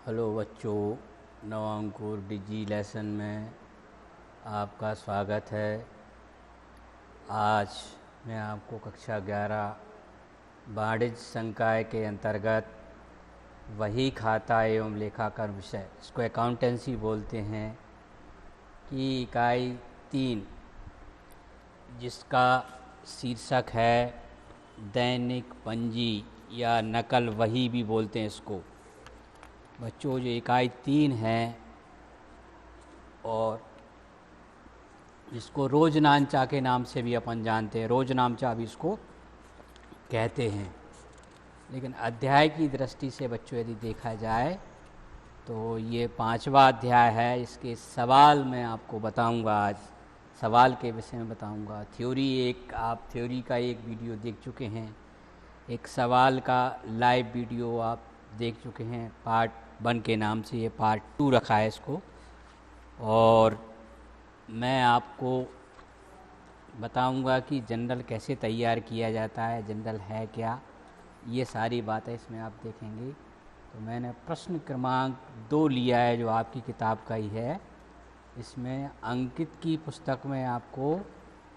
Hello बच्चों, नवांकुर डिजी lesson में आपका स्वागत है। आज मैं आपको कक्षा 11 वाणिज्य संकाय के अंतर्गत वही खाता एवं लेखाकार विषय, इसको अकाउंटेंसी बोलते हैं, की इकाई 3 जिसका शीर्षक है दैनिक पंजी या नकल वही भी बोलते हैं इसको। बच्चों, जो इकाई 3 है और इसको रोजनामचा के नाम से भी अपन जानते हैं, रोजनामचा भी इसको कहते हैं। लेकिन अध्याय की दृष्टि से बच्चों यदि देखा जाए तो ये 5वां अध्याय है। इसके सवाल मैं आपको बताऊंगा, आज सवाल के विषय में बताऊंगा। आप थ्योरी का एक वीडियो देख चुके हैं, एक सवाल का लाइव वीडियो आप देख चुके हैं, पार्ट 1 के नाम से। ये पार्ट 2 रखा है इसको। और मैं आपको बताऊंगा कि जनरल कैसे तैयार किया जाता है, जनरल है क्या, ये सारी बातें इसमें आप देखेंगे। तो मैंने प्रश्न क्रमांक 2 लिया है, जो आपकी किताब का ही है। इसमें अंकित की पुस्तक में आपको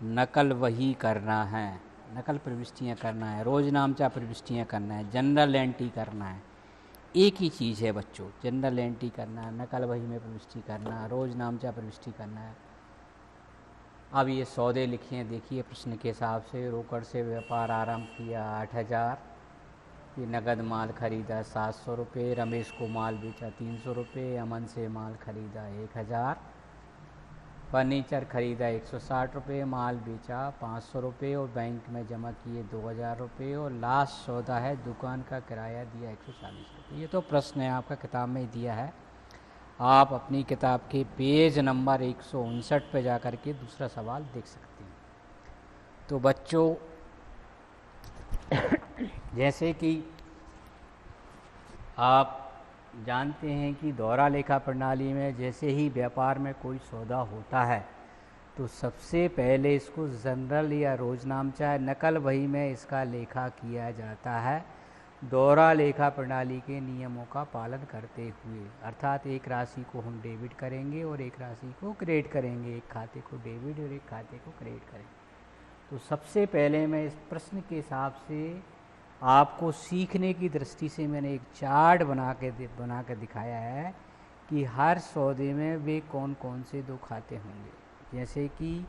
नकल वही करना है, नकल प्रविष्टियाँ करना है, रोजनामचा प्रविष्टियाँ करना है, जनरल एंट्री करना है। एक ही चीज़ है बच्चों, जनरल एंट्री करना है, नकल वही में प्रविष्टि करना है, रोजनामचा प्रविष्टि करना है। अब ये सौदे लिखे हैं, देखिए प्रश्न के हिसाब से। रोकड़ से व्यापार आरंभ किया 8,000, ये नगद माल खरीदा 700 रुपये, रमेश को माल बेचा 300 रुपये, अमन से माल खरीदा 1,000, फर्नीचर खरीदा 160 रुपये, माल बेचा 500 रुपये और बैंक में जमा किए 2,000 रुपये, और लास्ट सौदा है दुकान का किराया दिया 140 रुपये। ये तो प्रश्न है आपका, किताब में ही दिया है। आप अपनी किताब के पेज नंबर 159 पे जा कर के दूसरा सवाल देख सकते हैं। तो बच्चों, जैसे कि आप जानते हैं कि दोहरा लेखा प्रणाली में जैसे ही व्यापार में कोई सौदा होता है तो सबसे पहले इसको जनरल या रोजनामचा नकल वही में इसका लेखा किया जाता है, दोहरा लेखा प्रणाली के नियमों का पालन करते हुए। अर्थात एक राशि को हम डेबिट करेंगे और एक राशि को क्रेडिट करेंगे, एक खाते को डेबिट और एक खाते को क्रेडिट करेंगे। तो सबसे पहले मैं इस प्रश्न के हिसाब से आपको सीखने की दृष्टि से मैंने एक चार्ट बना के दिखाया है कि हर सौदे में वे कौन कौन से 2 खाते होंगे। जैसे कि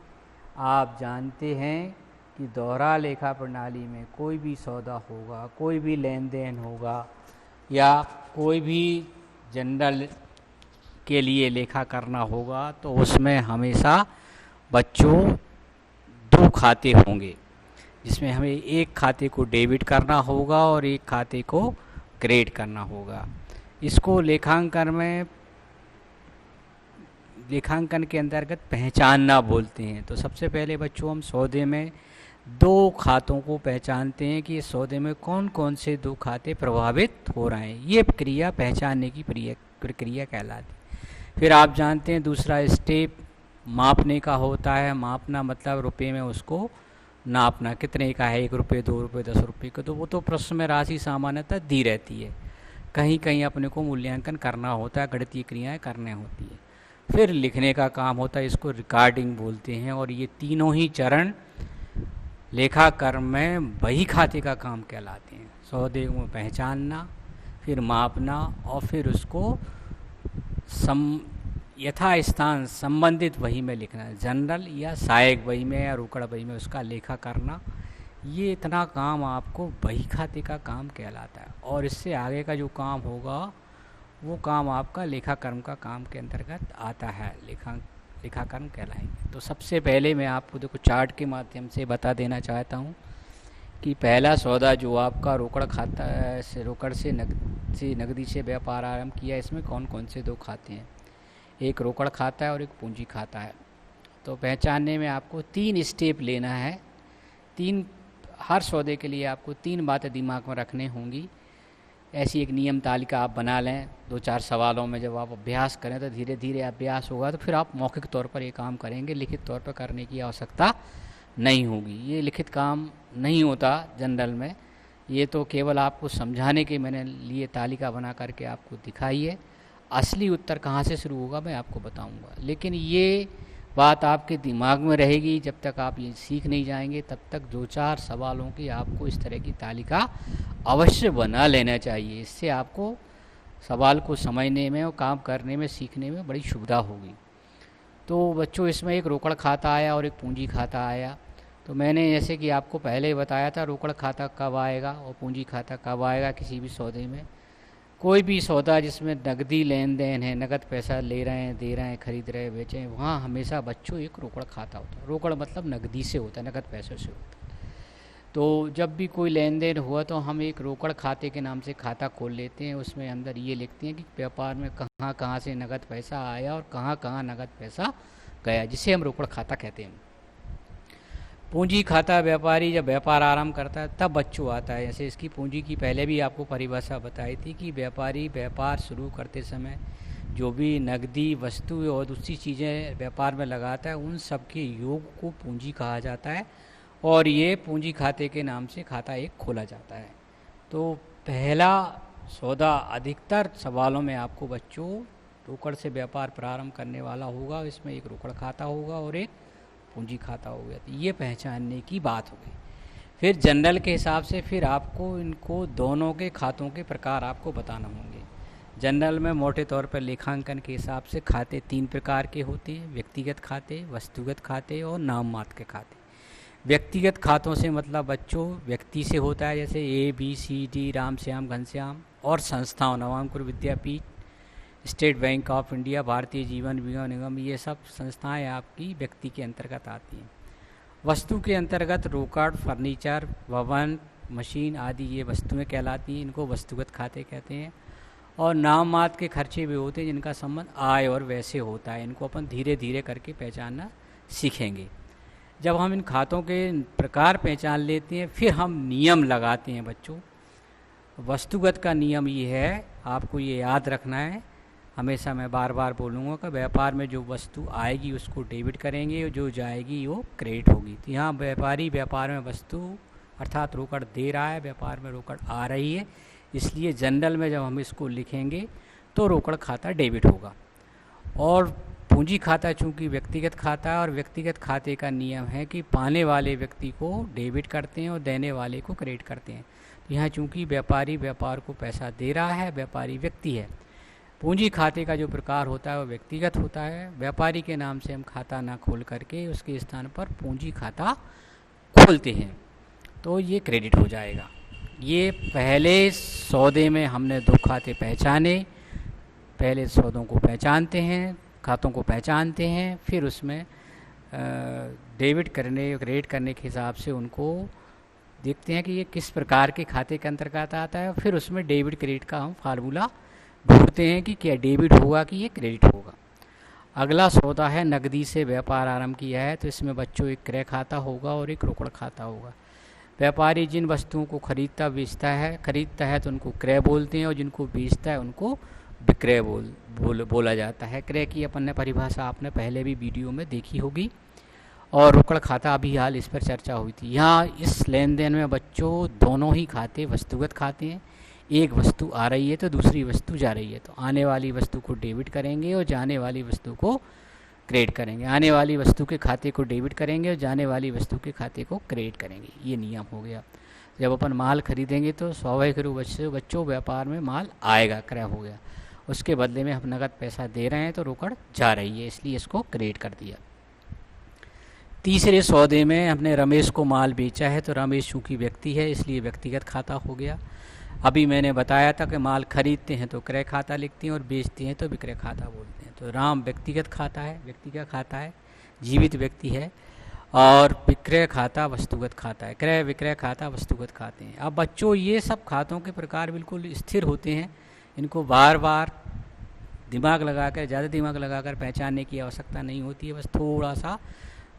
आप जानते हैं कि दोहरा लेखा प्रणाली में कोई भी सौदा होगा, कोई भी लेन देन होगा या कोई भी जनरल के लिए लेखा करना होगा, तो उसमें हमेशा बच्चों 2 खाते होंगे, जिसमें हमें एक खाते को डेबिट करना होगा और एक खाते को क्रेडिट करना होगा। इसको लेखांकन के अंतर्गत पहचानना बोलते हैं। तो सबसे पहले बच्चों हम सौदे में 2 खातों को पहचानते हैं कि इस सौदे में कौन कौन से 2 खाते प्रभावित हो रहे हैं। ये प्रक्रिया पहचानने की प्रक्रिया कहलाती है। फिर आप जानते हैं दूसरा स्टेप मापने का होता है। मापना मतलब रुपये में उसको नापना, कितने का है, 1 रुपये, 2 रुपये, 10 रुपये का। तो वो तो प्रश्न में राशि सामान्यतः दी रहती है, कहीं कहीं अपने को मूल्यांकन करना होता है, गणितीय क्रियाएं करने होती है। फिर लिखने का काम होता है, इसको रिकॉर्डिंग बोलते हैं। और ये तीनों ही चरण लेखाकर्म में वही खाते का काम कहलाते हैं। सौदे को पहचानना, फिर मापना और फिर उसको यथास्थान संबंधित वही में लिखना, जनरल या सहायक वही में या रोकड़ वही में उसका लेखा करना। ये इतना काम आपको वही खाते का काम कहलाता है। और इससे आगे का जो काम होगा वो काम आपका लेखाकर्म का काम के अंतर्गत आता है, लेखाकर्म कहलाएंगे। तो सबसे पहले मैं आपको देखो चार्ट के माध्यम से बता देना चाहता हूँ कि पहला सौदा जो आपका रोकड़ खाता से रोकड़ से नकदी से व्यापार आरंभ किया, इसमें कौन कौन से 2 खाते हैं, एक रोकड़ खाता है और एक पूंजी खाता है। तो पहचानने में आपको 3 स्टेप लेना है। हर सौदे के लिए आपको 3 बातें दिमाग में रखने होंगी। ऐसी एक नियम तालिका आप बना लें। 2-4 सवालों में जब आप अभ्यास करें तो धीरे धीरे अभ्यास होगा, तो फिर आप मौखिक तौर पर ये काम करेंगे, लिखित तौर पर करने की आवश्यकता नहीं होगी। ये लिखित काम नहीं होता जनरल में, ये तो केवल आपको समझाने के मैंने लिए तालिका बना करके आपको दिखाई है। असली उत्तर कहाँ से शुरू होगा मैं आपको बताऊंगा, लेकिन ये बात आपके दिमाग में रहेगी जब तक आप ये सीख नहीं जाएंगे, तब तक 2-4 सवालों की आपको इस तरह की तालिका अवश्य बना लेना चाहिए। इससे आपको सवाल को समझने में और काम करने में, सीखने में बड़ी सुविधा होगी। तो बच्चों, इसमें एक रोकड़ खाता आया और एक पूंजी खाता आया। तो मैंने जैसे कि आपको पहले ही बताया था, रोकड़ खाता कब आएगा और पूंजी खाता कब आएगा किसी भी सौदे में। कोई भी सौदा जिसमें नकदी लेन देन है, नकद पैसा ले रहे हैं, दे रहे हैं, खरीद रहे हैं, बेच रहे हैं, वहाँ हमेशा बच्चों एक रोकड़ खाता होता है। रोकड़ मतलब नकदी से होता है, नकद पैसों से होता है। तो जब भी कोई लेन देन हुआ तो हम एक रोकड़ खाते के नाम से खाता खोल लेते हैं। उसमें अंदर ये लिखते हैं कि व्यापार में कहाँ कहाँ से नकद पैसा आया और कहाँ कहाँ नकद पैसा गया, जिसे हम रोकड़ खाता कहते हैं। पूंजी खाता व्यापारी जब व्यापार आरंभ करता है तब बच्चों आता है। जैसे इसकी पूंजी की पहले भी आपको परिभाषा बताई थी कि व्यापारी व्यापार शुरू करते समय जो भी नकदी, वस्तु और दूसरी चीज़ें व्यापार में लगाता है, उन सब के योग को पूंजी कहा जाता है और ये पूंजी खाते के नाम से खाता एक खोला जाता है। तो पहला सौदा अधिकतर सवालों में आपको बच्चों रोकड़ से व्यापार प्रारंभ करने वाला होगा। इसमें एक रोकड़ खाता होगा और एक पूंजी खाता हो गया। तो ये पहचानने की बात हो गई। फिर जनरल के हिसाब से फिर आपको इनको दोनों के खातों के प्रकार आपको बताना होंगे। जनरल में मोटे तौर पर लेखांकन के हिसाब से खाते 3 प्रकार के होते हैं: व्यक्तिगत खाते, वस्तुगत खाते और नाम मात्र के खाते। व्यक्तिगत खातों से मतलब बच्चों व्यक्ति से होता है, जैसे ABCD, राम श्याम घनश्याम, और संस्थाओं नवांकुर विद्यापीठ, state bank of India, Bharatiya Jeevan बीमा निगम, ये सब संस्थाएं आपकी व्यक्ति के अंतर्गत आती हैं। वस्तु के अंतर्गत रोकड़, फर्नीचर, भवन, मशीन आदि ये वस्तुएं कहलाती हैं, इनको वस्तुगत खाते कहते हैं। और नाम मात्र के खर्चे भी होते हैं जिनका संबंध आय और व्यय से होता है। इनको अपन धीरे धीरे करके पहचानना सीखेंगे। जब हम इन खातों के प्रकार पहचान लेते हैं, फिर हम नियम लगाते हैं बच्चों। वस्तुगत का नियम ये है, आपको ये याद रखना है, हमेशा मैं बार बार बोलूँगा कि व्यापार में जो वस्तु आएगी उसको डेबिट करेंगे, जो जाएगी वो क्रेडिट होगी। तो यहाँ व्यापारी व्यापार में वस्तु अर्थात रोकड़ दे रहा है, व्यापार में रोकड़ आ रही है, इसलिए जनरल में जब हम इसको लिखेंगे तो रोकड़ खाता डेबिट होगा। और पूंजी खाता चूँकि व्यक्तिगत खाता है और व्यक्तिगत खाते का नियम है कि पाने वाले व्यक्ति को डेबिट करते हैं और देने वाले को क्रेडिट करते हैं। तो यहाँ चूँकि व्यापारी व्यापार को पैसा दे रहा है, व्यापारी व्यक्ति है। पूंजी खाते का जो प्रकार होता है वो व्यक्तिगत होता है। व्यापारी के नाम से हम खाता ना खोल करके उसके स्थान पर पूंजी खाता खोलते हैं, तो ये क्रेडिट हो जाएगा। ये पहले सौदे में हमने 2 खाते पहचाने। पहले सौदों को पहचानते हैं, खातों को पहचानते हैं, फिर उसमें डेबिट करने क्रेडिट करने के हिसाब से उनको देखते हैं कि ये किस प्रकार के खाते के अंतर्गत आता है। फिर उसमें डेबिट क्रेडिट का हम फार्मूला ढूंढते हैं कि क्या डेबिट होगा कि ये क्रेडिट होगा। अगला सौदा है नकदी से व्यापार आरंभ किया है, तो इसमें बच्चों एक क्रय खाता होगा और एक रोकड़ खाता होगा। व्यापारी जिन वस्तुओं को खरीदता है तो उनको क्रय बोलते हैं और जिनको बेचता है उनको विक्रय बोला जाता है। क्रय की अपन ने परिभाषा आपने पहले भी वीडियो में देखी होगी। और रोकड़ खाता अभी हाल इस पर चर्चा हुई थी। यहाँ इस लेन देन में बच्चों दोनों ही खाते वस्तुगत खाते हैं। एक वस्तु आ रही है तो दूसरी वस्तु जा रही है, तो आने वाली वस्तु को डेबिट करेंगे और जाने वाली वस्तु को क्रेडिट करेंगे। आने वाली वस्तु के खाते को डेबिट करेंगे और जाने वाली वस्तु के खाते को क्रेडिट करेंगे। ये नियम हो गया। जब अपन माल खरीदेंगे तो स्वाभाविक रूप से बच्चों व्यापार में माल आएगा, क्रय हो गया, उसके बदले में हम नकद पैसा दे रहे हैं तो रोकड़ जा रही है, इसलिए इसको क्रेडिट कर दिया। तीसरे सौदे में हमने रमेश को माल बेचा है, तो रमेश चूँकि व्यक्ति है इसलिए व्यक्तिगत खाता हो गया। अभी मैंने बताया था कि माल खरीदते हैं तो क्रय खाता लिखते हैं और बेचते हैं तो विक्रय खाता बोलते हैं। तो राम व्यक्तिगत खाता है, व्यक्ति का खाता है, जीवित व्यक्ति है। और विक्रय खाता वस्तुगत खाता है, क्रय विक्रय खाता वस्तुगत खाते हैं। अब बच्चों ये सब खातों के प्रकार बिल्कुल स्थिर होते हैं, इनको बार बार दिमाग लगाकर, ज़्यादा दिमाग लगाकर पहचानने की आवश्यकता नहीं होती है। बस थोड़ा सा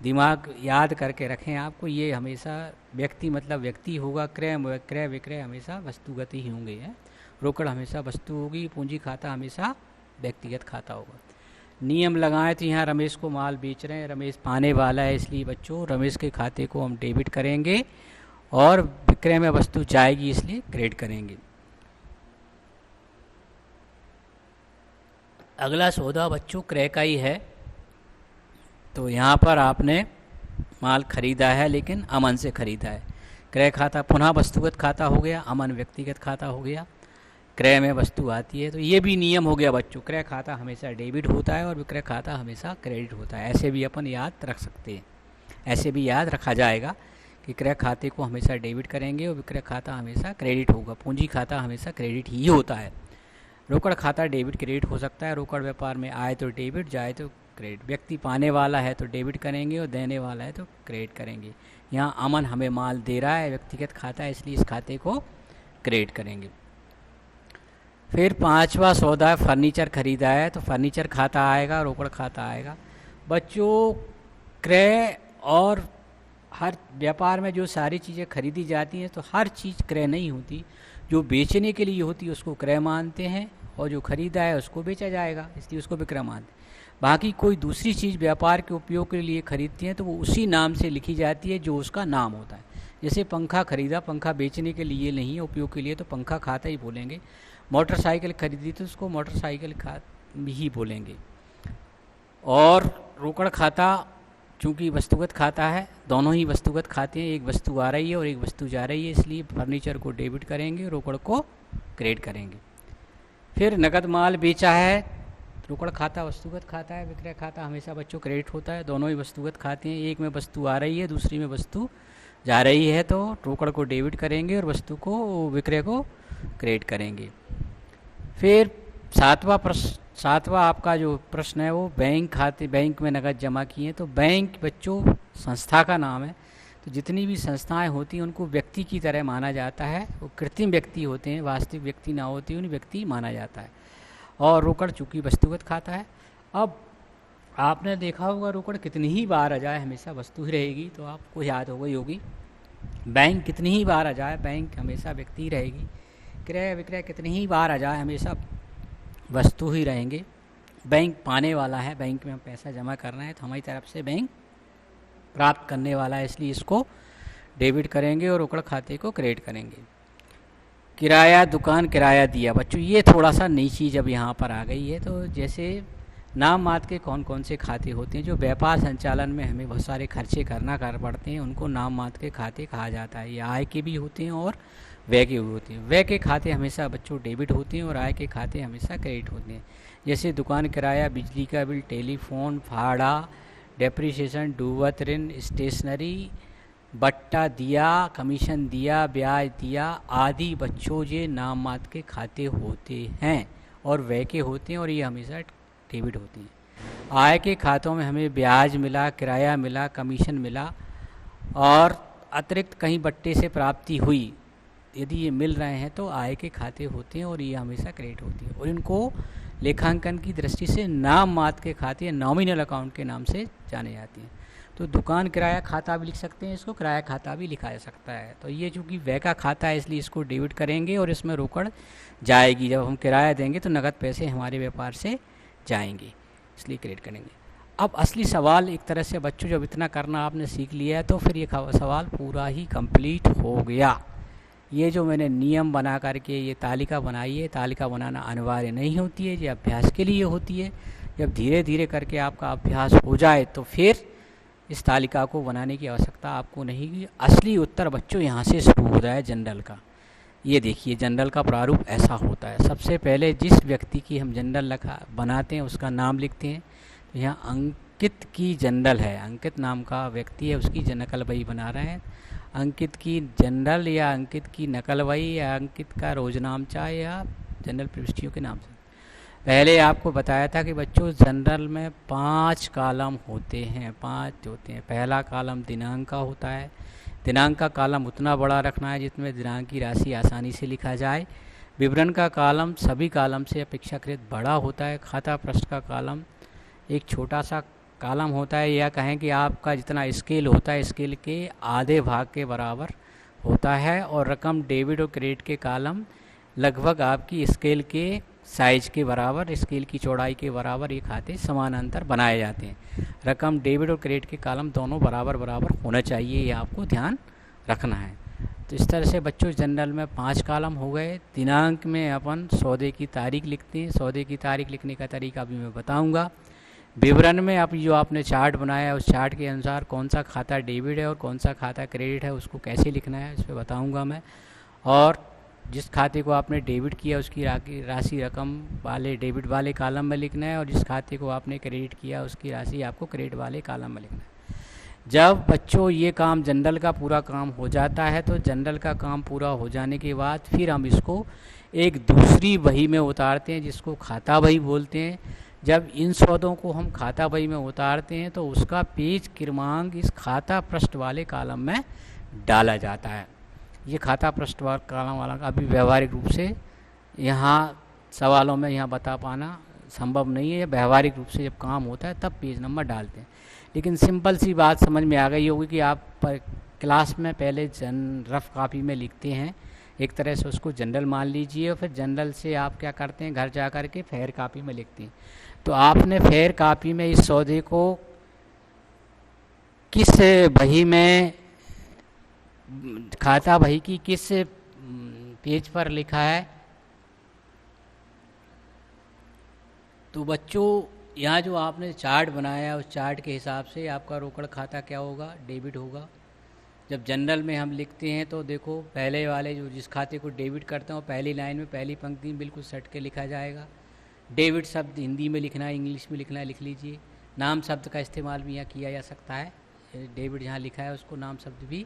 दिमाग याद करके रखें आपको। ये हमेशा व्यक्ति मतलब व्यक्ति होगा, क्रय विक्रय हमेशा वस्तुगत ही होंगे हैं, रोकड़ हमेशा वस्तु होगी, पूंजी खाता हमेशा व्यक्तिगत खाता होगा। नियम लगाएं तो यहाँ रमेश को माल बेच रहे हैं, रमेश पाने वाला है, इसलिए बच्चों रमेश के खाते को हम डेबिट करेंगे और विक्रय में वस्तु जाएगी इसलिए क्रेडिट करेंगे। अगला सौदा बच्चों क्रय का ही है। तो यहाँ पर आपने माल खरीदा है लेकिन अमन से खरीदा है। क्रय खाता पुनः वस्तुगत खाता हो गया, अमन व्यक्तिगत खाता हो गया। क्रय में वस्तु आती है तो ये भी नियम हो गया बच्चों, क्रय खाता हमेशा डेबिट होता है और विक्रय खाता हमेशा क्रेडिट होता है। ऐसे भी अपन याद रख सकते हैं, ऐसे भी याद रखा जाएगा कि क्रय खाते को हमेशा डेबिट करेंगे और विक्रय खाता हमेशा क्रेडिट होगा। पूंजी खाता हमेशा क्रेडिट ही होता है। रोकड़ खाता डेबिट क्रेडिट हो सकता है। रोकड़ व्यापार में आए तो डेबिट, जाए तो क्रेडिट। व्यक्ति पाने वाला है तो डेबिट करेंगे और देने वाला है तो क्रेडिट करेंगे। यहाँ अमन हमें माल दे रहा है, व्यक्तिगत खाता है, इसलिए इस खाते को क्रेडिट करेंगे। फिर पांचवा सौदा फर्नीचर खरीदा है तो फर्नीचर खाता आएगा, रोकड़ खाता आएगा। बच्चों क्रय और हर व्यापार में जो सारी चीज़ें खरीदी जाती हैं तो हर चीज़ क्रय नहीं होती। जो बेचने के लिए होती है उसको क्रय मानते हैं और जो खरीदा है उसको बेचा जाएगा इसलिए उसको विक्रय मानते हैं। बाकी कोई दूसरी चीज़ व्यापार के उपयोग के लिए खरीदती हैं तो वो उसी नाम से लिखी जाती है जो उसका नाम होता है। जैसे पंखा खरीदा, पंखा बेचने के लिए नहीं है, उपयोग के लिए, तो पंखा खाता ही बोलेंगे। मोटरसाइकिल खरीदी तो उसको मोटरसाइकिल ही बोलेंगे। और रोकड़ खाता चूँकि वस्तुगत खाता है, दोनों ही वस्तुगत खाते हैं, एक वस्तु आ रही है और एक वस्तु जा रही है, इसलिए फर्नीचर को डेबिट करेंगे, रोकड़ को क्रेडिट करेंगे। फिर नकद माल बेचा है, रोकड़ खाता वस्तुगत खाता है, विक्रय खाता हमेशा बच्चों क्रेडिट होता है। दोनों ही वस्तुगत खाते हैं, एक में वस्तु आ रही है दूसरी में वस्तु जा रही है तो रोकड़ को डेबिट करेंगे और वस्तु को विक्रय को क्रेडिट करेंगे। फिर सातवां आपका जो प्रश्न है वो बैंक खाते, बैंक में नकद जमा किए। तो बैंक बच्चों संस्था का नाम है, तो जितनी भी संस्थाएं होती हैं उनको व्यक्ति की तरह माना जाता है। वो कृत्रिम व्यक्ति होते हैं, वास्तविक व्यक्ति ना होती, उन्हें व्यक्ति माना जाता है। और रोकड़ चूँकि वस्तुगत खाता है। अब आपने देखा होगा रोकड़ कितनी ही बार आ जाए हमेशा वस्तु ही रहेगी, तो आपको याद हो गई होगी। बैंक कितनी ही बार आ जाए बैंक हमेशा व्यक्ति ही रहेगी। क्रय विक्रय कितनी ही बार आ जाए हमेशा वस्तु ही रहेंगे। बैंक पाने वाला है, बैंक में हम पैसा जमा करना है तो हमारी तरफ से बैंक प्राप्त करने वाला है, इसलिए इसको डेबिट करेंगे और रोकड़ खाते को क्रेडिट करेंगे। किराया, दुकान किराया दिया। बच्चों ये थोड़ा सा नई चीज़ अब यहाँ पर आ गई है। तो जैसे नाम मात्र के कौन कौन से खाते होते हैं, जो व्यापार संचालन में हमें बहुत सारे खर्चे करना पड़ते हैं, उनको नाम मात्र के खाते कहा जाता है। ये आय के भी होते हैं और व्यय के भी होते हैं। व्यय के खाते हमेशा बच्चों डेबिट होते हैं और आय के खाते हमेशा क्रेडिट होते हैं। जैसे दुकान किराया, बिजली का बिल, टेलीफोन भाड़ा, डेप्रिसिएशन, डूबत ऋण, स्टेशनरी, बट्टा दिया, कमीशन दिया, ब्याज दिया आदि बच्चों ये नाम मात्र के खाते होते हैं और व्यय के होते हैं और ये हमेशा डेबिट होती हैं। आय के खातों में हमें ब्याज मिला, किराया मिला, कमीशन मिला और अतिरिक्त कहीं बट्टे से प्राप्ति हुई, यदि ये मिल रहे हैं तो आय के खाते होते हैं और ये हमेशा क्रेडिट होती है। और इनको लेखांकन की दृष्टि से नाम मात्र के खाते, नॉमिनल अकाउंट के नाम से जाने जाते हैं। तो दुकान किराया खाता भी लिख सकते हैं, इसको किराया खाता भी लिखा जा सकता है। तो ये चूँकि व्यय का खाता है इसलिए इसको डेबिट करेंगे और इसमें रोकड़ जाएगी। जब हम किराया देंगे तो नकद पैसे हमारे व्यापार से जाएंगे, इसलिए क्रेडिट करेंगे। अब असली सवाल एक तरह से बच्चों जब इतना करना आपने सीख लिया है तो फिर ये सवाल पूरा ही कंप्लीट हो गया। ये जो मैंने नियम बना करके ये तालिका बनाई है, तालिका बनाना अनिवार्य नहीं होती है, ये अभ्यास के लिए होती है। जब धीरे धीरे करके आपका अभ्यास हो जाए तो फिर इस तालिका को बनाने की आवश्यकता आपको नहीं की। असली उत्तर बच्चों यहाँ से शुरू होता है जनरल का। ये देखिए जनरल का प्रारूप ऐसा होता है। सबसे पहले जिस व्यक्ति की हम जनरल बनाते हैं उसका नाम लिखते हैं। तो यहाँ अंकित की जनरल है, अंकित नाम का व्यक्ति है, उसकी नकल वही बना रहे हैं। अंकित की जनरल या अंकित की नकल वही या अंकित का रोजनामचा या जनरल प्रविष्टियों के नाम से। पहले आपको बताया था कि बच्चों जनरल में 5 कॉलम होते हैं, 5 होते हैं। पहला कॉलम दिनांक का होता है। दिनांक का कॉलम उतना बड़ा रखना है जिसमें दिनांक की राशि आसानी से लिखा जाए। विवरण का कॉलम सभी कॉलम से अपेक्षाकृत बड़ा होता है। खाता पृष्ठ का कॉलम एक छोटा सा कॉलम होता है, या कहें कि आपका जितना स्केल होता है स्केल के आधे भाग के बराबर होता है। और रकम डेबिट और क्रेडिट के कॉलम लगभग आपकी स्केल के साइज के बराबर, स्केल की चौड़ाई के बराबर ये खाते समानांतर बनाए जाते हैं। रकम डेबिट और क्रेडिट के कॉलम दोनों बराबर बराबर होना चाहिए, ये आपको ध्यान रखना है। तो इस तरह से बच्चों जनरल में 5 कॉलम हो गए। दिनांक में अपन सौदे की तारीख लिखते हैं। सौदे की तारीख लिखने का तरीका भी मैं बताऊंगा। विवरण में आप जो आपने चार्ट बनाया है उस चार्ट के अनुसार कौन सा खाता डेबिट है और कौन सा खाता क्रेडिट है उसको कैसे लिखना है इस पर बताऊँगा मैं। और जिस खाते को आपने डेबिट किया उसकी राशि रकम वाले डेबिट वाले कॉलम में लिखना है, और जिस खाते को आपने क्रेडिट किया उसकी राशि आपको क्रेडिट वाले कॉलम में लिखना है। जब बच्चों ये काम जनरल का पूरा काम हो जाता है तो जनरल का काम पूरा हो जाने के बाद फिर हम इसको एक दूसरी बही में उतारते हैं जिसको खाता बही बोलते हैं। जब इन सौदों को हम खाता बही में उतारते हैं तो उसका पेज क्रमांक इस खाता पृष्ठ वाले कॉलम में डाला जाता है। ये खाता पृष्ठ वाले कॉलम वाला अभी व्यवहारिक रूप से यहाँ सवालों में यहाँ बता पाना संभव नहीं है। व्यवहारिक रूप से जब काम होता है तब पेज नंबर डालते हैं। लेकिन सिंपल सी बात समझ में आ गई होगी कि आप क्लास में पहले रफ कॉपी में लिखते हैं, एक तरह से उसको जनरल मान लीजिए, और फिर जनरल से आप क्या करते हैं घर जा कर के फेयर कॉपी में लिखते हैं। तो आपने फेयर कॉपी में इस सौदे को किस बही में, खाता बही की किस पेज पर लिखा है। तो बच्चों यहाँ जो आपने चार्ट बनाया उस चार्ट के हिसाब से आपका रोकड़ खाता क्या होगा, डेबिट होगा। जब जनरल में हम लिखते हैं तो देखो पहले वाले जो जिस खाते को डेबिट करते हैं पहली लाइन में पहली पंक्ति में बिल्कुल सट के लिखा जाएगा। डेबिट शब्द हिंदी में लिखना है, इंग्लिश में लिखना है, लिख लीजिए। नाम शब्द का इस्तेमाल भी यहाँ किया जा सकता है। डेबिट जहाँ लिखा है उसको नाम शब्द भी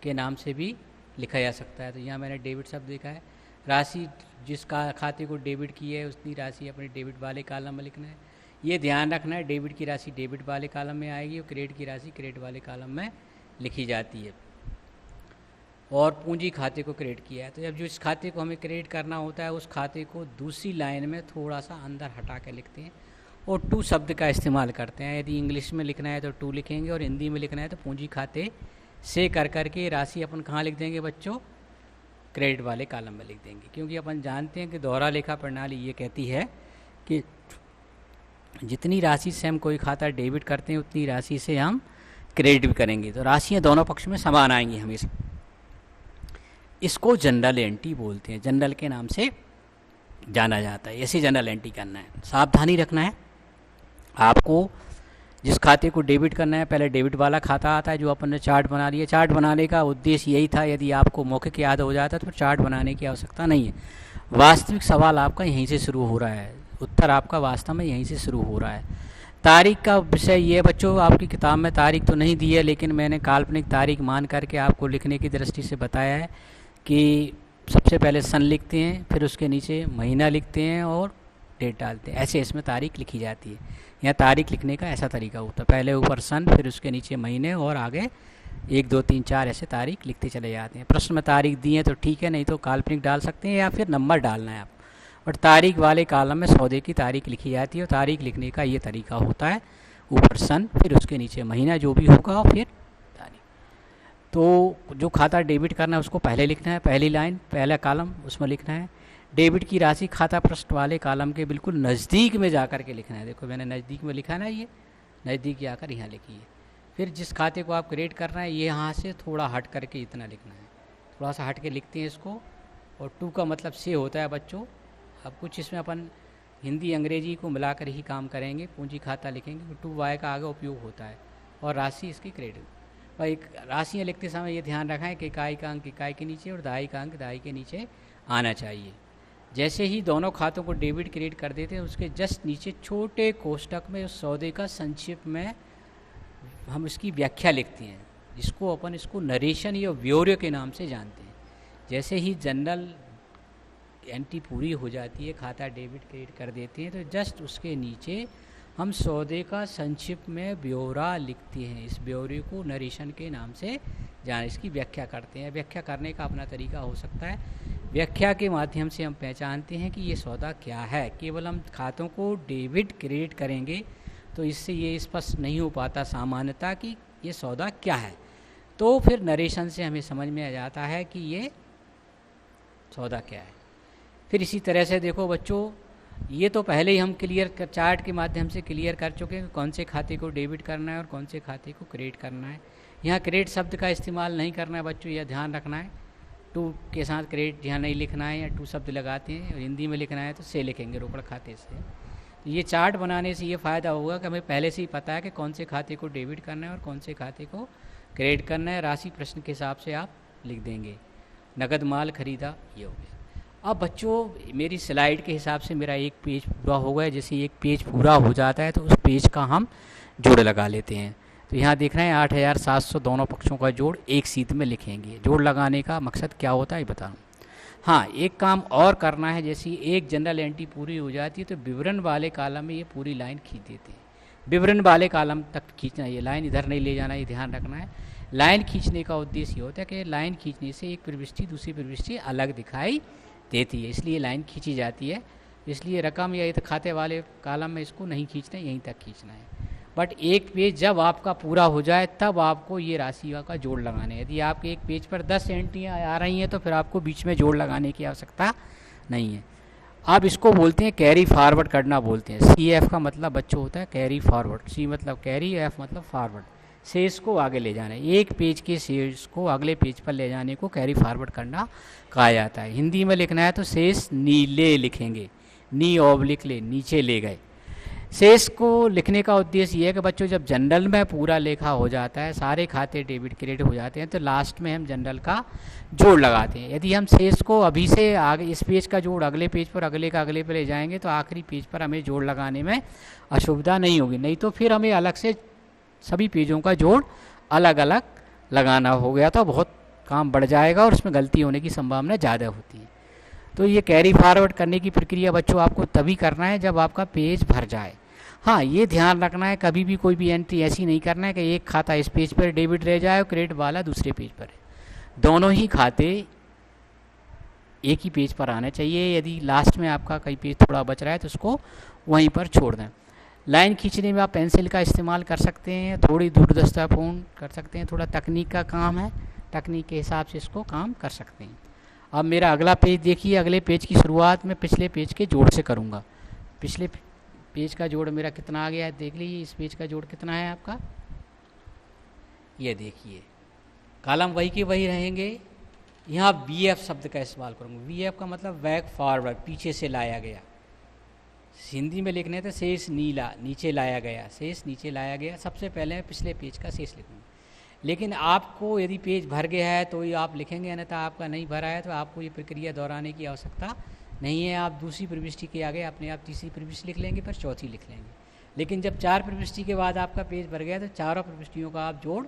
के नाम से भी लिखा जा सकता है। तो यहाँ मैंने डेबिट शब्द लिखा है। राशि जिसका खाते को डेबिट की है उसकी राशि अपने डेबिट वाले कॉलम में लिखना है। ये ध्यान रखना है डेबिट की राशि डेबिट वाले कॉलम में आएगी और क्रेडिट की राशि क्रेडिट वाले कॉलम में लिखी जाती है। और पूंजी खाते को क्रेडिट किया है तो जब जिस खाते को हमें क्रेडिट करना होता है उस खाते को दूसरी लाइन में थोड़ा सा अंदर हटा के लिखते हैं और टू शब्द का इस्तेमाल करते हैं। यदि इंग्लिश में लिखना है तो टू लिखेंगे और हिंदी में लिखना है तो पूंजी खाते से कर के राशि अपन कहाँ लिख देंगे बच्चों, क्रेडिट वाले कॉलम में लिख देंगे। क्योंकि अपन जानते हैं कि दोहरा लेखा प्रणाली ये कहती है कि जितनी राशि से हम कोई खाता डेबिट करते हैं उतनी राशि से हम क्रेडिट भी करेंगे। तो राशियाँ दोनों पक्ष में समान आएंगी हमेशा। इसको जनरल एंट्री बोलते हैं, जनरल के नाम से जाना जाता है। ऐसे जनरल एंट्री करना है। सावधानी रखना है आपको, जिस खाते को डेबिट करना है पहले डेबिट वाला खाता आता है जो अपन ने चार्ट बना लिया। चार्ट बनाने का उद्देश्य यही था, यदि आपको मौखिक याद हो जाता तो चार्ट बनाने की आवश्यकता नहीं है। वास्तविक सवाल आपका यहीं से शुरू हो रहा है, उत्तर आपका वास्तव में यहीं से शुरू हो रहा है। तारीख का विषय ये बच्चों आपकी किताब में तारीख तो नहीं दी है, लेकिन मैंने काल्पनिक तारीख मान करके आपको लिखने की दृष्टि से बताया है कि सबसे पहले सन लिखते हैं, फिर उसके नीचे महीना लिखते हैं और डेट डालते हैं। ऐसे इसमें तारीख लिखी जाती है। यहाँ तारीख लिखने का ऐसा तरीका होता है, पहले ऊपर सन फिर उसके नीचे महीने और आगे 1 2 3 4 ऐसे तारीख लिखते चले जाते हैं। प्रश्न में तारीख दी है तो ठीक है, नहीं तो काल्पनिक डाल सकते हैं या फिर नंबर डालना है आप। और तारीख वाले कॉलम में सौदे की तारीख लिखी जाती है और तारीख लिखने का ये तरीका होता है, ऊपर सन फिर उसके नीचे महीना जो भी होगा और फिर तारीख। तो जो खाता डेबिट करना है उसको पहले लिखना है, पहली लाइन पहला कॉलम उसमें लिखना है। डेबिट की राशि खाता पृष्ठ वाले कॉलम के बिल्कुल नज़दीक में जा कर के लिखना है। देखो मैंने नज़दीक में लिखा ना, ये नज़दीक जाकर यहाँ लिखिए। फिर जिस खाते को आप क्रेडिट कर रहे हैं ये यहाँ से थोड़ा हट करके इतना लिखना है, थोड़ा सा हट के लिखते हैं इसको। और टू का मतलब से होता है बच्चों। अब कुछ इसमें अपन हिंदी अंग्रेजी को मिलाकर ही काम करेंगे। पूंजी खाता लिखेंगे, टू वाई का आगे उपयोग होता है और राशि इसकी क्रेडिट। और एक राशियाँ लिखते समय ये ध्यान रखें कि इकाई का अंक इकाई के नीचे और दहाई का अंक दहाई के नीचे आना चाहिए। जैसे ही दोनों खातों को डेबिट क्रेडिट कर देते हैं उसके जस्ट नीचे छोटे कोष्टक में उस सौदे का संक्षिप्त में हम इसकी व्याख्या लिखते हैं, जिसको अपन इसको नरेशन या ब्योरे के नाम से जानते हैं। जैसे ही जनरल एंट्री पूरी हो जाती है, खाता डेबिट क्रेडिट कर देते हैं, तो जस्ट उसके नीचे हम सौदे का संक्षिप्त में ब्यौरा लिखते हैं। इस ब्यौरे को नरेशन के नाम से जान इसकी व्याख्या करते हैं। व्याख्या करने का अपना तरीका हो सकता है। व्याख्या के माध्यम से हम पहचानते हैं कि ये सौदा क्या है। केवल हम खातों को डेबिट क्रेडिट करेंगे तो इससे ये स्पष्ट नहीं हो पाता सामान्यतः कि ये सौदा क्या है। तो फिर नरेशन से हमें समझ में आ जाता है कि ये सौदा क्या है। फिर इसी तरह से देखो बच्चों, ये तो पहले ही हम चार्ट के माध्यम से क्लियर कर चुके हैं कौन से खाते को डेबिट करना है और कौन से खाते को क्रेडिट करना है। यहाँ क्रेडिट शब्द का इस्तेमाल नहीं करना है बच्चों, यह ध्यान रखना है। टू के साथ क्रेडिट यहाँ नहीं लिखना है, या टू शब्द लगाते हैं, और हिंदी में लिखना है तो से लिखेंगे रोकड़ खाते से। तो ये चार्ट बनाने से ये फ़ायदा होगा कि हमें पहले से ही पता है कि कौन से खाते को डेबिट करना है और कौन से खाते को क्रेडिट करना है। राशि प्रश्न के हिसाब से आप लिख देंगे। नगद माल खरीदा, ये हो गया। अब बच्चों मेरी स्लाइड के हिसाब से मेरा एक पेज पूरा हो गया। जैसे एक पेज पूरा हो जाता है तो उस पेज का हम जोड़ लगा लेते हैं। तो यहाँ देख रहे हैं 8700 दोनों पक्षों का जोड़ एक शीट में लिखेंगे। जोड़ लगाने का मकसद क्या होता है बताऊँ। हाँ, एक काम और करना है। जैसे एक जनरल एंट्री पूरी हो जाती है तो विवरण वाले कॉलम में ये पूरी लाइन खींच देते हैं। विवरण वाले कॉलम तक खींचना, ये लाइन इधर नहीं ले जाना, ये ध्यान रखना है। लाइन खींचने का उद्देश्य ये होता है कि लाइन खींचने से एक प्रविष्टि दूसरी प्रविष्टि अलग दिखाई देती है, इसलिए लाइन खींची जाती है। इसलिए रकम या खाते वाले कॉलम में इसको नहीं खींचना है, यहीं तक खींचना है। बट एक पेज जब आपका पूरा हो जाए तब आपको ये राशि का जोड़ लगाने हैं। यदि आपके एक पेज पर 10 एंट्रियाँ आ रही हैं तो फिर आपको बीच में जोड़ लगाने की आवश्यकता नहीं है। अब इसको बोलते हैं कैरी फॉरवर्ड करना बोलते हैं। CF का मतलब बच्चों होता है कैरी फॉरवर्ड। C मतलब कैरी, F मतलब फॉरवर्ड। शेष को आगे ले जाना है। एक पेज के शेष को अगले पेज पर ले जाने को कैरी फॉरवर्ड करना कहा जाता है। हिंदी में लिखना है तो शेष नीले लिखेंगे, नी ऑब्लिक ले, नीचे ले गए। शेष को लिखने का उद्देश्य ये है कि बच्चों जब जनरल में पूरा लेखा हो जाता है, सारे खाते डेबिट क्रेडिट हो जाते हैं, तो लास्ट में हम जनरल का जोड़ लगाते हैं। यदि हम शेष को अभी से आगे इस पेज का जोड़ अगले पेज पर, अगले का अगले पर ले जाएंगे तो आखिरी पेज पर हमें जोड़ लगाने में असुविधा नहीं होगी। नहीं तो फिर हमें अलग से सभी पेजों का जोड़ अलग अलग लगाना हो गया तो बहुत काम बढ़ जाएगा और उसमें गलती होने की संभावना ज़्यादा होती है। तो ये कैरी फॉरवर्ड करने की प्रक्रिया बच्चों आपको तभी करना है जब आपका पेज भर जाए। हाँ, ये ध्यान रखना है कभी भी कोई भी एंट्री ऐसी नहीं करना है कि एक खाता इस पेज पर डेबिट रह जाए और क्रेडिट वाला दूसरे पेज पर है। दोनों ही खाते एक ही पेज पर आने चाहिए। यदि लास्ट में आपका कई पेज थोड़ा बच रहा है तो उसको वहीं पर छोड़ दें। लाइन खींचने में आप पेंसिल का इस्तेमाल कर सकते हैं, थोड़ी दूरदर्शितापूर्ण कर सकते हैं, थोड़ा तकनीक का काम है, तकनीक के हिसाब से इसको काम कर सकते हैं। अब मेरा अगला पेज देखिए। अगले पेज की शुरुआत में पिछले पेज के जोड़ से करूँगा। पिछले पेज का जोड़ मेरा कितना आ गया है देख लीजिए। इस पेज का जोड़ कितना है आपका, ये देखिए। कॉलम वही के वही रहेंगे। यहाँ BF शब्द का इस्तेमाल करूँगा। BF का मतलब बैक फॉरवर्ड, पीछे से लाया गया। हिंदी में लिखने तो शेष नीला, नीचे लाया गया, शेष नीचे लाया गया। सबसे पहले पिछले पेज का शेष लिखूँगा। लेकिन आपको यदि पेज भर गया है तो ये आप लिखेंगे, अन्यथा आपका नहीं भरा है तो आपको ये प्रक्रिया दोहराने की आवश्यकता नहीं है। आप दूसरी प्रविष्टि के आगे अपने आप तीसरी प्रविष्टि लिख लेंगे, फिर चौथी लिख लेंगे। लेकिन जब 4 प्रविष्टि के बाद आपका पेज भर गया तो चारों प्रविष्टियों का आप जोड़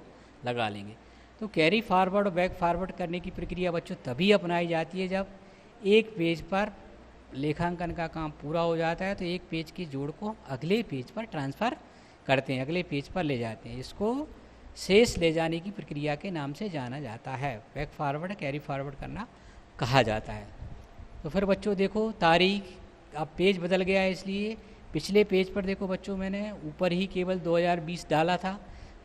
लगा लेंगे। तो कैरी फॉरवर्ड और बैक फॉरवर्ड करने की प्रक्रिया बच्चों तभी अपनाई जाती है जब एक पेज पर लेखांकन का काम पूरा हो जाता है तो एक पेज के जोड़ को अगले पेज पर ट्रांसफ़र करते हैं, अगले पेज पर ले जाते हैं। इसको शेष ले जाने की प्रक्रिया के नाम से जाना जाता है। बैक फॉरवर्ड, कैरी फॉरवर्ड करना कहा जाता है। तो फिर बच्चों देखो तारीख, अब पेज बदल गया है इसलिए पिछले पेज पर देखो बच्चों मैंने ऊपर ही केवल 2020 डाला था,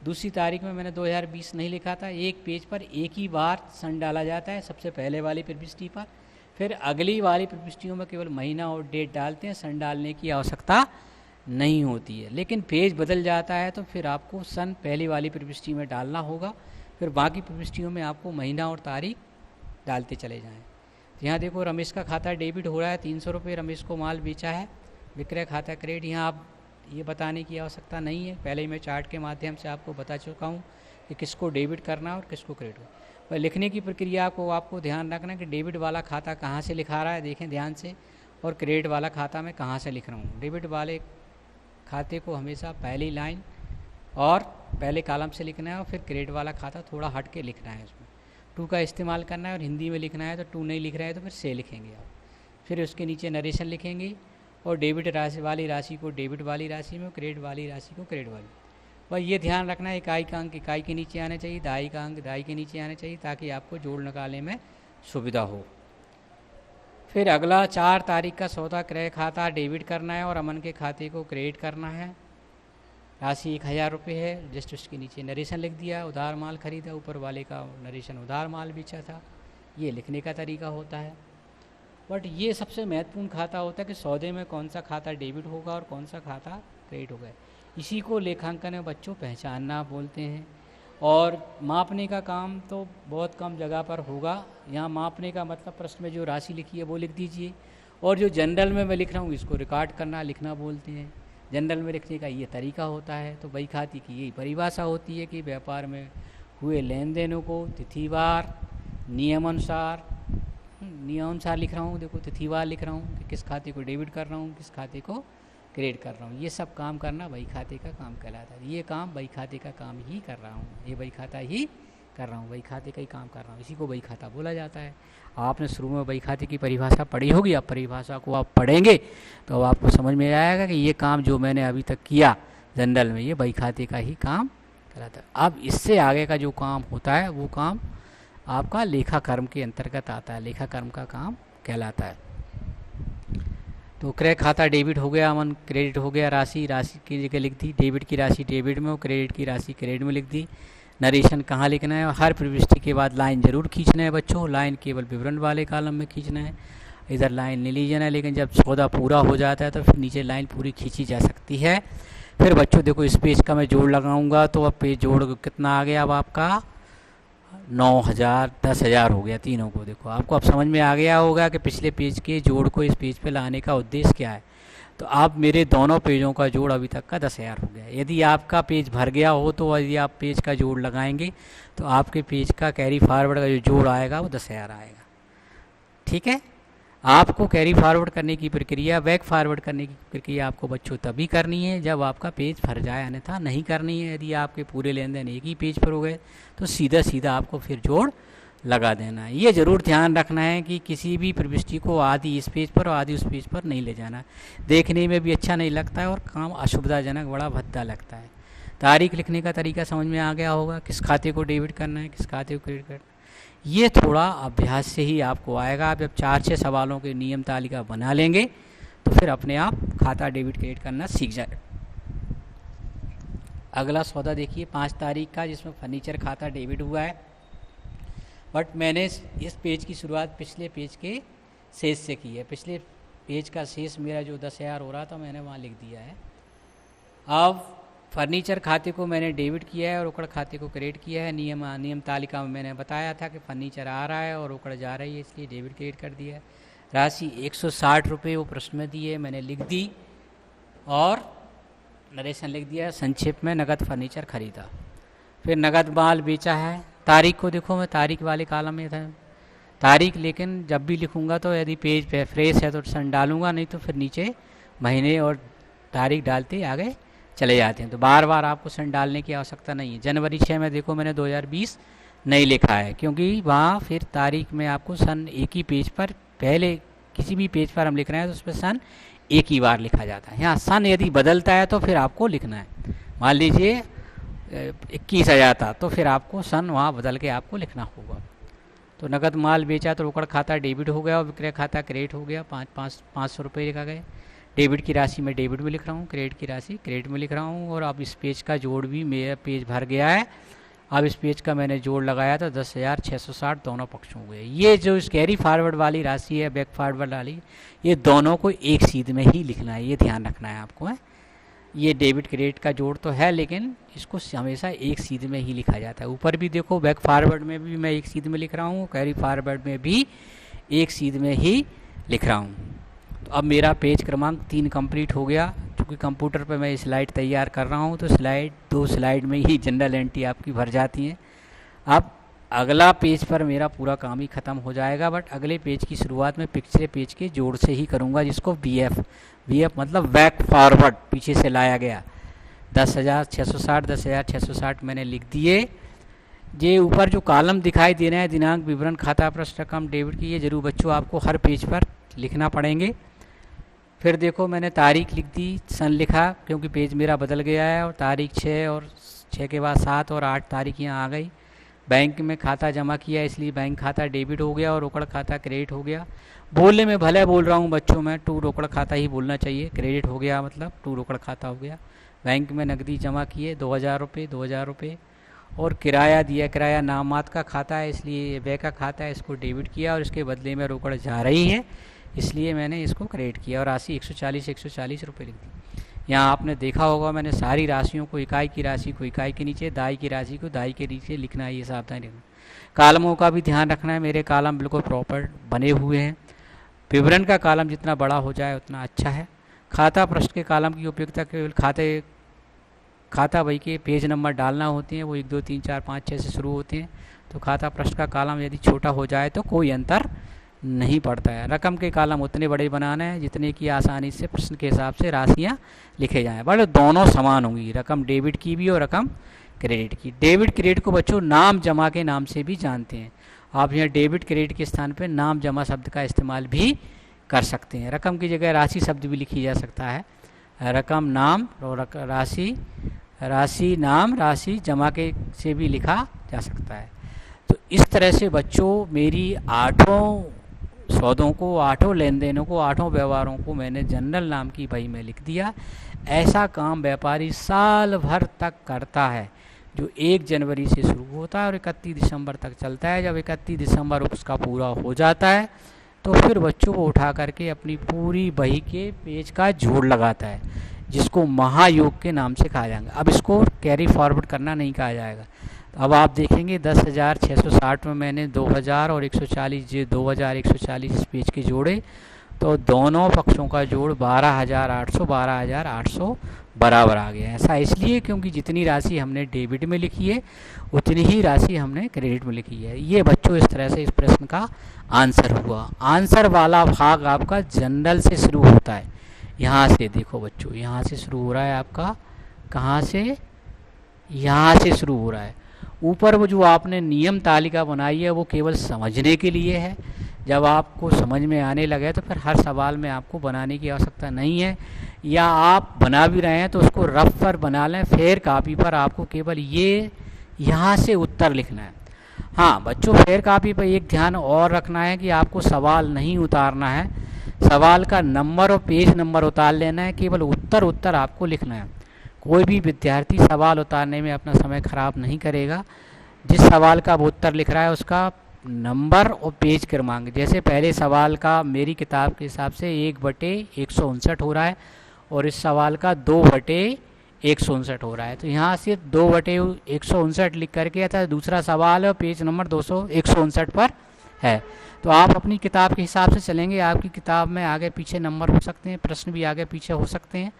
दूसरी तारीख में मैंने 2020 नहीं लिखा था। एक पेज पर एक ही बार सन डाला जाता है, सबसे पहले वाली प्रविष्टि पर, फिर अगली वाली प्रविष्टियों में केवल महीना और डेट डालते हैं, सन डालने की आवश्यकता नहीं होती है। लेकिन पेज बदल जाता है तो फिर आपको सन पहली वाली प्रविष्टि में डालना होगा, फिर बाकी प्रविष्टियों में आपको महीना और तारीख डालते चले जाएँ। यहाँ देखो रमेश का खाता डेबिट हो रहा है, 300 रुपये रमेश को माल बेचा है, विक्रय खाता क्रेडिट। यहाँ आप ये बताने की आवश्यकता नहीं है, पहले ही मैं चार्ट के माध्यम से आपको बता चुका हूँ कि किसको डेबिट करना और किसको क्रेडिट। पर लिखने की प्रक्रिया को आपको ध्यान रखना कि डेबिट वाला खाता कहाँ से लिखा रहा है, देखें ध्यान से, और क्रेडिट वाला खाता मैं कहाँ से लिख रहा हूँ। डेबिट वाले खाते को हमेशा पहली लाइन और पहले कॉलम से लिखना है और फिर क्रेडिट वाला खाता थोड़ा हट के लिखना है। उसमें टू का इस्तेमाल करना है और हिंदी में लिखना है तो टू नहीं लिख रहा है तो फिर से लिखेंगे आप। फिर उसके नीचे नरेशन लिखेंगे और डेबिट राशि वाली राशि को डेबिट वाली राशि में, क्रेडिट वाली राशि को क्रेडिट वाली। बस ये ध्यान रखना है इकाई का अंक इकाई के नीचे आने चाहिए, दहाई का अंक दहाई के नीचे आने चाहिए ताकि आपको जोड़ निकालने में सुविधा हो। फिर अगला 4 तारीख का सौदा क्रय खाता डेबिट करना है और अमन के खाते को क्रेडिट करना है। राशि 1000 रुपये है, जस्ट उसके नीचे नरेशन लिख दिया, उधार माल खरीदा, ऊपर वाले का नरेशन उधार माल बेचा था। ये लिखने का तरीका होता है। बट ये सबसे महत्वपूर्ण खाता होता है कि सौदे में कौन सा खाता डेबिट होगा और कौन सा खाता क्रेडिट होगा। इसी को लेखांकन में बच्चों पहचानना बोलते हैं। और मापने का काम तो बहुत कम जगह पर होगा। यहाँ मापने का मतलब प्रश्न में जो राशि लिखी है वो लिख दीजिए, और जो जनरल में मैं लिख रहा हूँ इसको रिकॉर्ड करना, लिखना बोलते हैं। जनरल में लिखने का ये तरीका होता है। तो बही खाते की यही परिभाषा होती है कि व्यापार में हुए लेन देनों को तिथिवार नियमानुसार लिख रहा हूँ। देखो तिथिवार लिख रहा हूँ कि किस खाते को डेबिट कर रहा हूँ, किस खाते को क्रेडिट कर रहा हूँ। ये सब काम करना बही खाते का काम कहलाता है। ये काम बही खाते का काम ही कर रहा हूँ, ये बही खाता ही कर रहा हूँ, बही खाते का ही काम कर रहा हूँ, इसी को बही खाता बोला जाता है। आपने शुरू में बही खाते की परिभाषा पढ़ी होगी, अब परिभाषा को आप पढ़ेंगे तो अब आपको समझ में आएगा कि ये काम जो मैंने अभी तक किया जनरल में, ये बही खाते का ही काम कहलाता है। अब इससे आगे का जो काम होता है वो काम आपका लेखा कर्म के अंतर्गत आता है, लेखा कर्म का काम कहलाता है। तो क्रय खाता डेबिट हो गया, अमन क्रेडिट हो गया। राशि की जगह लिख दी, डेबिट की राशि डेबिट में और क्रेडिट की राशि क्रेडिट में लिख दी। नरेशन कहाँ लिखना है, हर प्रविष्टि के बाद लाइन जरूर खींचना है बच्चों, लाइन केवल विवरण वाले कॉलम में खींचना है, इधर लाइन नहीं ली जाना है। लेकिन जब सौदा पूरा हो जाता है तो फिर नीचे लाइन पूरी खींची जा सकती है। फिर बच्चों देखो इस पेज का मैं जोड़ लगाऊंगा तो अब पेज जोड़ कितना आ गया, अब आपका 9,000 10,000 हो गया तीनों को। देखो आपको अब समझ में आ गया होगा कि पिछले पेज के जोड़ को इस पेज पे लाने का उद्देश्य क्या है। तो आप मेरे दोनों पेजों का जोड़ अभी तक का 10,000 हो गया। यदि आपका पेज भर गया हो तो यदि आप पेज का जोड़ लगाएंगे तो आपके पेज का कैरी फॉरवर्ड का जो जोड़ आएगा वो 10,000 आएगा। ठीक है, आपको कैरी फॉरवर्ड करने की प्रक्रिया, बैक फॉरवर्ड करने की प्रक्रिया आपको बच्चों तभी करनी है जब आपका पेज भर जाए, अन्यथा नहीं करनी है। यदि आपके पूरे लेन देन एक ही पेज पर हो गए तो सीधा सीधा आपको फिर जोड़ लगा देना है। ये ज़रूर ध्यान रखना है कि किसी भी प्रविष्टि को आधी इस पेज पर और आधी उस पेज पर नहीं ले जाना, देखने में भी अच्छा नहीं लगता है और काम असुविधाजनक बड़ा भद्दा लगता है। तारीख लिखने का तरीका समझ में आ गया होगा, किस खाते को डेबिट करना है, किस खाते को क्रेडिट करना है। ये थोड़ा अभ्यास से ही आपको आएगा। आप जब 4-6 सवालों के नियम तालिका बना लेंगे तो फिर अपने आप खाता डेबिट क्रेडिट करना सीख जाए। अगला सौदा देखिए 5 तारीख का, जिसमें फर्नीचर खाता डेबिट हुआ है, बट मैंने इस पेज की शुरुआत पिछले पेज के शेष से की है। पिछले पेज का शेष मेरा जो 10,000 हो रहा था मैंने वहाँ लिख दिया है। अब फर्नीचर खाते को मैंने डेबिट किया है और रोकड़ खाते को क्रेडिट किया है। नियम तालिका में मैंने बताया था कि फर्नीचर आ रहा है और रोकड़ जा रही है, इसलिए डेबिट क्रेडिट कर दिया है। राशि 160 रुपये वो प्रश्न में दी है, मैंने लिख दी और नरेशन लिख दिया। संक्षेप में नगद फर्नीचर खरीदा, फिर नगद माल बेचा है। तारीख को देखो मैं तारीख वाले कॉलम में था तारीख, लेकिन जब भी लिखूंगा तो यदि पेज पे फ्रेश है तो सन डालूंगा, नहीं तो फिर नीचे महीने और तारीख डालते आगे चले जाते हैं। तो बार बार आपको सन डालने की आवश्यकता नहीं है। जनवरी 6 में देखो मैंने 2020 नहीं लिखा है, क्योंकि वहाँ फिर तारीख में आपको सन एक ही पेज पर, पहले किसी भी पेज पर हम लिख रहे हैं तो उस पर सन एक ही बार लिखा जाता है। यहाँ सन यदि बदलता है तो फिर आपको लिखना है। मान लीजिए 21,000 था तो फिर आपको सन वहाँ बदल के आपको लिखना होगा। तो नगद माल बेचा तो रोकड़ खाता डेबिट हो गया और विक्रय खाता क्रेडिट हो गया। 500 रुपये लिखा गया। डेबिट की राशि मैं डेबिट में लिख रहा हूँ, क्रेडिट की राशि क्रेडिट में लिख रहा हूँ। और अब इस पेज का जोड़ भी, मेरा पेज भर गया है, अब इस पेज का मैंने जोड़ लगाया तो 10,660 दोनों पक्ष हो गए। ये जो इस कैरी फॉरवर्ड वाली राशि है, बैक फॉरवर्ड वाली, ये दोनों को एक सीध में ही लिखना है, ये ध्यान रखना है आपको है। ये डेबिट क्रेडिट का जोड़ तो है लेकिन इसको हमेशा एक सीध में ही लिखा जाता है। ऊपर भी देखो बैक फॉरवर्ड में भी मैं एक सीध में लिख रहा हूँ, कैरी फॉरवर्ड में भी एक सीध में ही लिख रहा हूँ। तो अब मेरा पेज क्रमांक 3 कंप्लीट हो गया। क्योंकि कंप्यूटर पर मैं स्लाइड तैयार कर रहा हूँ तो स्लाइड 2 स्लाइड में ही जनरल एंट्री आपकी भर जाती है। अब अगला पेज पर मेरा पूरा काम ही ख़त्म हो जाएगा, बट अगले पेज की शुरुआत में पिछले पेज के जोड़ से ही करूँगा, जिसको BF मतलब बैक फॉरवर्ड, पीछे से लाया गया। 10,660 मैंने लिख दिए। ये ऊपर जो कॉलम दिखाई दे रहे हैं, दिनांक, विवरण, खाता, प्रश्न, रकम, डेबिट की, ये जरूर बच्चों आपको हर पेज पर लिखना पड़ेंगे। फिर देखो मैंने तारीख लिख दी, सन लिखा क्योंकि पेज मेरा बदल गया है, और तारीख 6 और 6 के बाद 7 और 8 तारीख यहाँ आ गई। बैंक में खाता जमा किया इसलिए बैंक खाता डेबिट हो गया और रोकड़ खाता क्रेडिट हो गया। बोलने में भले बोल रहा हूँ बच्चों, मैं टू रोकड़ खाता ही बोलना चाहिए। क्रेडिट हो गया मतलब टू रोकड़ खाता हो गया। बैंक में नकदी जमा किए 2,000 रुपये और किराया दिया, किराया नामात का खाता है इसलिए व्यय का खाता है, इसको डेबिट किया और इसके बदले में रोकड़ जा रही है इसलिए मैंने इसको क्रेडिट किया और राशि 140 रुपये लिख दी। यहाँ आपने देखा होगा मैंने सारी राशियों को, इकाई की राशि को इकाई के नीचे, दाई की राशि को दाई के नीचे लिखना है, ये सावधानी रखना। कालमों का भी ध्यान रखना है, मेरे कालम बिल्कुल प्रॉपर बने हुए हैं। विवरण का कालम जितना बड़ा हो जाए उतना अच्छा है। खाता पृष्ठ के कालम की उपयोगिता केवल खाता बही के पेज नंबर डालना होते हैं, वो 1 2 3 4 5 6 से शुरू होते हैं। तो खाता पृष्ठ का कालम यदि छोटा हो जाए तो कोई अंतर नहीं पड़ता है। रकम के कालम उतने बड़े बनाने हैं जितने की आसानी से प्रश्न के हिसाब से राशियाँ लिखे जाएँ, बट दोनों समान होंगी, रकम डेबिट की भी और रकम क्रेडिट की। डेबिट क्रेडिट को बच्चों नाम जमा के नाम से भी जानते हैं। आप यहाँ डेबिट क्रेडिट के स्थान पर नाम जमा शब्द का इस्तेमाल भी कर सकते हैं। रकम की जगह राशि शब्द भी लिखी जा सकता है। रकम नाम और राशि नाम राशि जमा के से भी लिखा जा सकता है। तो इस तरह से बच्चों मेरी 8 सौदों को, 8 लेन देनों को, 8 व्यवहारों को मैंने जनरल नाम की बही में लिख दिया। ऐसा काम व्यापारी साल भर तक करता है, जो 1 जनवरी से शुरू होता है और 31 दिसंबर तक चलता है। जब 31 दिसंबर उसका पूरा हो जाता है तो फिर बच्चों को उठा करके अपनी पूरी बही के पेज का जोड़ लगाता है, जिसको महायोग के नाम से कहा जाएगा। अब इसको कैरी फॉरवर्ड करना नहीं कहा जाएगा। तो अब आप देखेंगे 10,660 में मैंने 2000 और 140 2140 पेज के जोड़े, तो दोनों पक्षों का जोड़ 12,800 बराबर आ गया। ऐसा इसलिए क्योंकि जितनी राशि हमने डेबिट में लिखी है उतनी ही राशि हमने क्रेडिट में लिखी है। ये बच्चों इस तरह से इस प्रश्न का आंसर हुआ। आंसर वाला भाग आपका जनरल से शुरू होता है। यहाँ से देखो बच्चों, यहाँ से शुरू हो रहा है आपका, कहाँ से, यहाँ से शुरू हो रहा है। ऊपर वो जो आपने नियम तालिका बनाई है वो केवल समझने के लिए है। जब आपको समझ में आने लगे तो फिर हर सवाल में आपको बनाने की आवश्यकता नहीं है, या आप बना भी रहे हैं तो उसको रफ पर बना लें, फेयर कापी पर आपको केवल ये यहाँ से उत्तर लिखना है। हाँ बच्चों, फेयर कापी पर एक ध्यान और रखना है कि आपको सवाल नहीं उतारना है, सवाल का नंबर और पेज नंबर उतार लेना है, केवल उत्तर आपको लिखना है। कोई भी विद्यार्थी सवाल उतारने में अपना समय खराब नहीं करेगा। जिस सवाल का वो उत्तर लिख रहा है उसका नंबर और पेज क्रमांक, जैसे पहले सवाल का मेरी किताब के हिसाब से 1/159 हो रहा है और इस सवाल का 2/159 हो रहा है, तो यहाँ से 2/159 लिख करके था दूसरा सवाल और पेज नंबर 159 पर है। तो आप अपनी किताब के हिसाब से चलेंगे, आपकी किताब में आगे पीछे नंबर हो सकते हैं, प्रश्न भी आगे पीछे हो सकते हैं।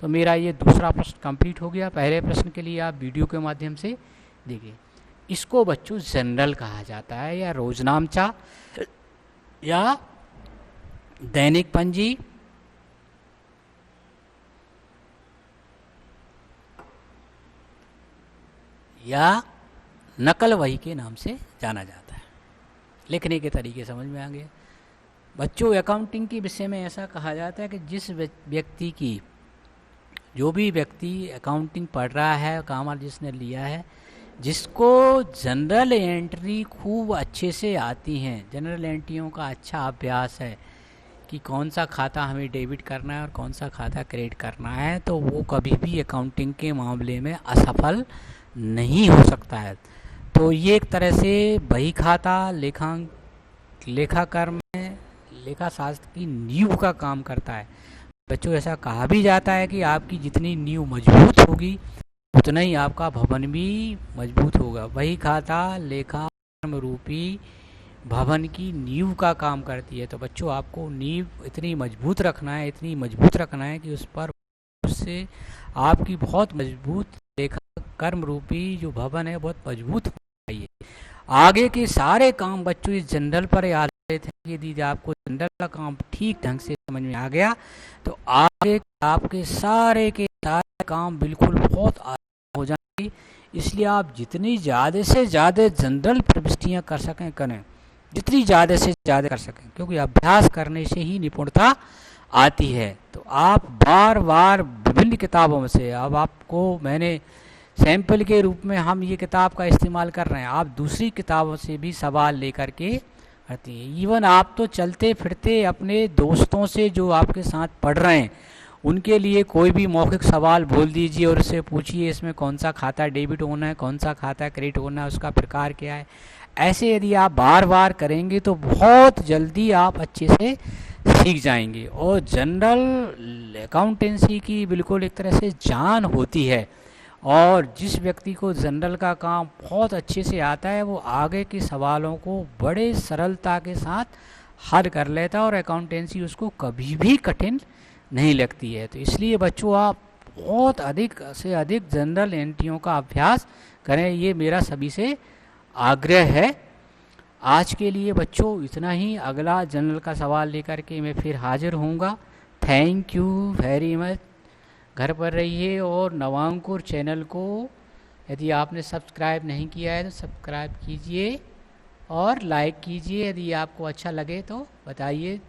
तो मेरा ये दूसरा प्रश्न कंप्लीट हो गया। पहले प्रश्न के लिए आप वीडियो के माध्यम से देखिए। इसको बच्चों जनरल कहा जाता है, या रोजनामचा, या दैनिक पंजी, या नकल वही के नाम से जाना जाता है। लिखने के तरीके समझ में आ गए बच्चों। अकाउंटिंग के विषय में ऐसा कहा जाता है कि जिस व्यक्ति की, जो भी व्यक्ति अकाउंटिंग पढ़ रहा है, कॉमर्स जिसने लिया है, जिसको जनरल एंट्री खूब अच्छे से आती हैं, जनरल एंट्रियों का अच्छा अभ्यास है कि कौन सा खाता हमें डेबिट करना है और कौन सा खाता क्रेडिट करना है, तो वो कभी भी अकाउंटिंग के मामले में असफल नहीं हो सकता है। तो ये एक तरह से बही खाता लेखाकर्म में लेखा शास्त्र की नींव का काम करता है। बच्चों ऐसा कहा भी जाता है कि आपकी जितनी नींव मजबूत होगी उतना ही आपका भवन भी मजबूत होगा। बही खाता लेखाकर्म रूपी भवन की नींव का काम करती है। तो बच्चों आपको नींव इतनी मजबूत रखना है, इतनी मजबूत रखना है कि उस पर उससे आपकी बहुत मजबूत लेखाकर्म रूपी जो भवन है बहुत मजबूत होना चाहिए। आगे के सारे काम बच्चों इस जनरल पर आधारित है। यदि आपको जनरल का काम ठीक ढंग से समझ में आ गया तो आगे आपके सारे के सारे काम बिल्कुल बहुत आसान हो जाएंगे। इसलिए आप जितनी ज़्यादा से ज़्यादा जनरल प्रविष्टियाँ कर सकें करें, जितनी ज़्यादा से ज़्यादा कर सकें, क्योंकि अभ्यास करने से ही निपुणता आती है। तो आप बार बार विभिन्न किताबों में से, अब आपको मैंने सैंपल के रूप में हम ये किताब का इस्तेमाल कर रहे हैं, आप दूसरी किताबों से भी सवाल लेकर के करती हैं। इवन आप तो चलते फिरते अपने दोस्तों से जो आपके साथ पढ़ रहे हैं उनके लिए कोई भी मौखिक सवाल बोल दीजिए और उससे पूछिए इसमें कौन सा खाता डेबिट होना है, कौन सा खाता क्रेडिट होना है, उसका प्रकार क्या है। ऐसे यदि आप बार बार करेंगे तो बहुत जल्दी आप अच्छे से सीख जाएंगे। और जनरल अकाउंटेंसी की बिल्कुल एक तरह से जान होती है, और जिस व्यक्ति को जनरल का काम बहुत अच्छे से आता है वो आगे के सवालों को बड़े सरलता के साथ हल कर लेता है, और अकाउंटेंसी उसको कभी भी कठिन नहीं लगती है। तो इसलिए बच्चों आप बहुत अधिक से अधिक जनरल एंट्रियों का अभ्यास करें, ये मेरा सभी से आग्रह है। आज के लिए बच्चों इतना ही। अगला जनरल का सवाल लेकर के मैं फिर हाजिर होऊंगा। Thank you very much. घर पर रहिए, और नवांकुर चैनल को यदि आपने सब्सक्राइब नहीं किया है तो सब्सक्राइब कीजिए और लाइक कीजिए। यदि आपको अच्छा लगे तो बताइए।